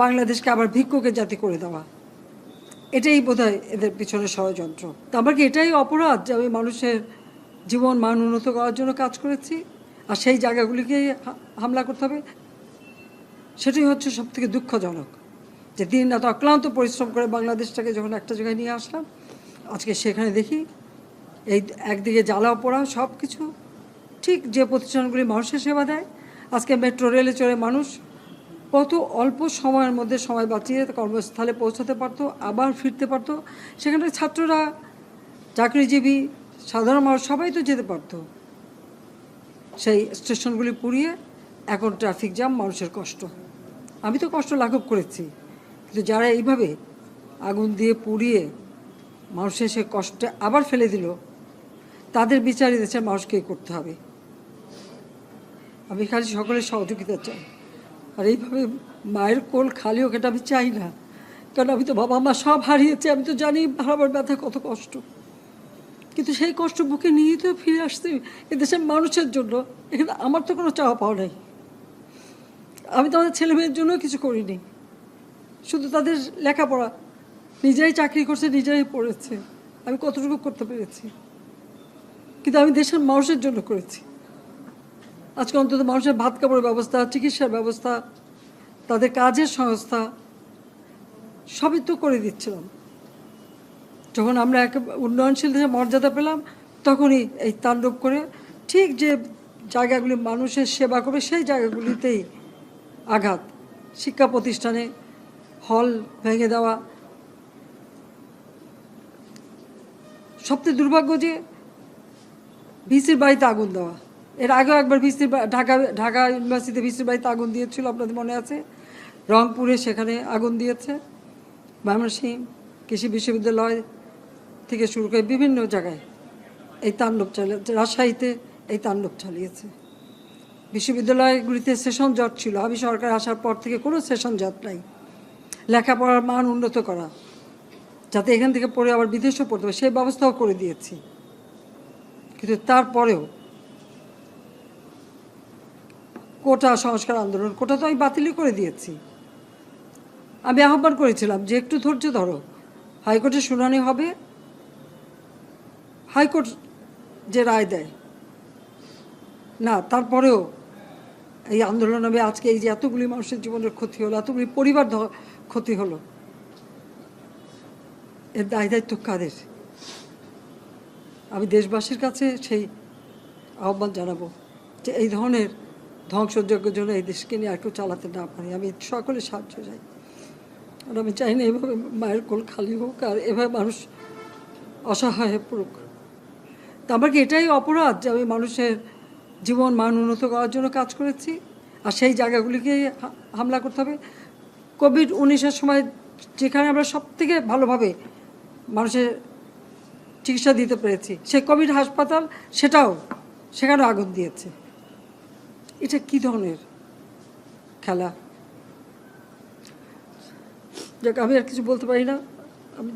বাংলাদেশকে আবার ভিক্ষুকের জাতি করে দেওয়া, এটাই বোধহয় এদের পিছনে ষড়যন্ত্র। তো আমার কি এটাই অপরাধ যে আমি মানুষের জীবন মান উন্নত করার জন্য কাজ করেছি, আর সেই জায়গাগুলিকে হামলা করতে হবে? সেটাই হচ্ছে সবথেকে দুঃখজনক, যে দিন রাত অক্লান্ত পরিশ্রম করে বাংলাদেশটাকে যখন একটা জায়গায় নিয়ে আসলাম, আজকে সেখানে দেখি এই একদিকে জ্বালাও পোড়াও সব কিছু। ঠিক যে প্রতিষ্ঠানগুলি মানুষের সেবা দেয়, আজকে মেট্রো রেলে চড়ে মানুষ কত অল্প সময়ের মধ্যে সময় বাঁচিয়ে কর্মস্থলে পৌঁছাতে পারতো, আবার ফিরতে পারতো। সেখানে ছাত্ররা, চাকরিজীবী, সাধারণ মানুষ সবাই তো যেতে পারতো। সেই স্টেশনগুলি পুড়িয়ে এখন ট্রাফিক জ্যাম, মানুষের কষ্ট। আমি তো কষ্ট লাঘব করেছি, কিন্তু যারা এইভাবে আগুন দিয়ে পুড়িয়ে মানুষের সে কষ্টে আবার ফেলে দিল, তাদের বিচার দেশের মানুষকেই করতে হবে। আমি খালি সকলের সহযোগিতা চাই। আর এইভাবে মায়ের কোল খালি হোক, এটা আমি চাই না। কারণ আমি তো বাবা মা সব হারিয়েছি, আমি তো জানি হারাবার ব্যথা কত কষ্ট। কিন্তু সেই কষ্ট বুকে নিয়ে তো ফিরে আসছি এদেশের মানুষের জন্য। এখানে আমার তো কোনো চাওয়া পাওয়া নেই। আমি তো আমাদের ছেলে মেয়ের জন্য কিছু করিনি, শুধু তাদের লেখাপড়া। নিজেরাই চাকরি করছে, নিজেরাই পড়েছে, আমি কতটুকু করতে পেরেছি। কিন্তু আমি দেশের মানুষের জন্য করেছি। আজকে অন্তত মানুষের ভাত কাপড়ের ব্যবস্থা, চিকিৎসার ব্যবস্থা, তাদের কাজের সংস্থা সবই তো করে দিচ্ছিলাম। যখন আমরা এক উন্নয়নশীল দেশে মর্যাদা পেলাম, তখনই এই তাণ্ডব করে ঠিক যে জায়গাগুলি মানুষের সেবা করবে সেই জায়গাগুলিতেই আঘাত। শিক্ষা প্রতিষ্ঠানে হল ভেঙে দেওয়া। সবচেয়ে দুর্ভাগ্য যে ভিসির বাড়িতে আগুন দেওয়া। এর আগেও একবার ঢাকা ইউনিভার্সিটিতে ভিসির বাড়িতে আগুন দিয়েছিল, আপনাদের মনে আছে। রংপুরে সেখানে আগুন দিয়েছে, ময়মনসিংহ কৃষি বিশ্ববিদ্যালয় থেকে শুরু করে বিভিন্ন জায়গায় এই তাণ্ডব চালিয়েছে। রাজশাহীতে এই তাণ্ডব চালিয়েছে। বিশ্ববিদ্যালয়গুলিতে সেশন জট ছিল, আমি সরকার আসার পর থেকে কোনো সেশন জট নাই। লেখাপড়ার মান উন্নত করা, যাতে এখান থেকে পড়ে আবার বিদেশেও পড়তে হবে, সেই ব্যবস্থাও করে দিয়েছি। কিন্তু তারপরেও কোটা সংস্কার আন্দোলন, কোটা তো আমি বাতিলই করে দিয়েছি। আমি আহ্বান করেছিলাম যে একটু ধৈর্য ধরো, হাইকোর্টে শুনানি হবে, হাইকোর্ট যে রায় দেয়। না, তারপরেও এই আন্দোলন হবে। আজকে এই যে এতগুলি মানুষের জীবনের ক্ষতি হলো, এতগুলি পরিবার ক্ষতি হলো, এর দায় দায়িত্ব কাদের? আমি দেশবাসীর কাছে সেই আহ্বান জানাবো যে এই ধরনের ধ্বংসযজ্ঞের জন্য এই দেশকে নিয়ে আর কেউ চালাতে না পারে। আমি সকলের সাহায্য চাই। আর আমি চাই না এভাবে মায়ের কোল খালি হোক, আর এভাবে মানুষ অসহায় হয়ে পড়ুক। তা আমার কি এটাই অপরাধ যে আমি মানুষের জীবন মান উন্নত করার জন্য কাজ করেছি, আর সেই জায়গাগুলিকে হামলা করতে হবে? কোভিড-19-এর সময় যেখানে আমরা সব থেকে ভালোভাবে মানুষের চিকিৎসা দিতে পেরেছি, সেই কোভিড হাসপাতাল, সেখানেও আগুন দিয়েছে। এটা কী ধরনের খেলা? যাক, আমি আর কিছু বলতে পারি না। আমি